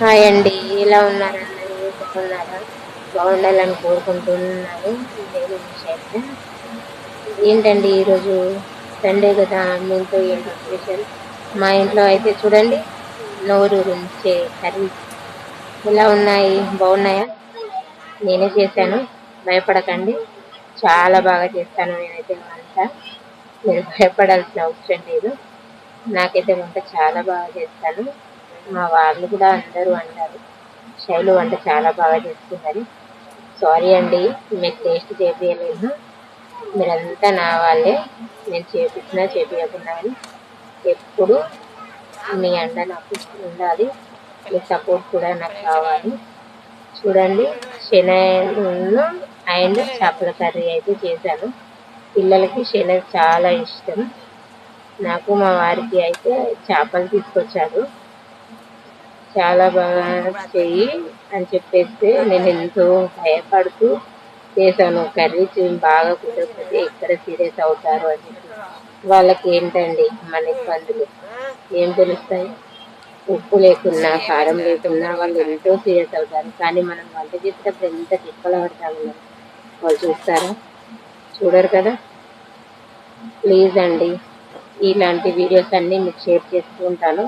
Hi అండి, ఎలా ఉన్నారు అందరూ? బాగున్నారా? బాగుండాలని కోరుకుంటున్నాను. నేను మీ శైలజ. ఏంటండి ఈరోజు సండే కదా, మీ ఇంట్లో ఏంటి స్పెషల్? మా ఇంట్లో అయితే చూడండి, నోరు ఉంచే కర్రీ. ఎలా ఉన్నాయి? బాగున్నాయా? నేనే చేశాను, భయపడకండి. చాలా బాగా చేస్తాను నేనైతే వంట. మీరు భయపడాల్సిన అవసరం లేదు. నాకైతే వంట చాలా బాగా చేస్తాను. మా వాళ్ళు కూడా అందరూ అంటారు, శైలు వంట చాలా బాగా చేస్తుందని. సారీ అండి, మీకు టేస్ట్ చేపించలేదు. మీరంతా నా వాళ్ళే. నేను చేపించినా చేపించకున్నా కానీ ఎప్పుడు మీ అండ నాకు ఉండాలి. మీ సపోర్ట్ కూడా నాకు కావాలి. చూడండి, శనగలు అండ్ చేపల కర్రీ అయితే చేశాను. పిల్లలకి శనగ చాలా ఇష్టం. నాకు మా వారికి అయితే చేపలు తీసుకొచ్చారు. చాలా బాగా చెయ్యి అని చెప్పేస్తే నేను ఎంతో భయపడుతూ చేశాను. కర్రీ బాగా కుదరకపోతే ఎక్కడ సీరియస్ అవుతారు అని చెప్పి. వాళ్ళకి ఏంటండి మన ఇబ్బందులు ఏం తెలుస్తాయి? ఉప్పు లేకున్నా కారం లేకున్నా వాళ్ళు ఎంతో సీరియస్ అవుతారు. కానీ మనం వంట చేసేటప్పుడు ఎంత తిప్పలు పడతాము, వాళ్ళు చూస్తారా? చూడరు కదా. ప్లీజ్ అండి, ఇలాంటి వీడియోస్ అన్నీ మీకు షేర్ చేస్తూ ఉంటాను.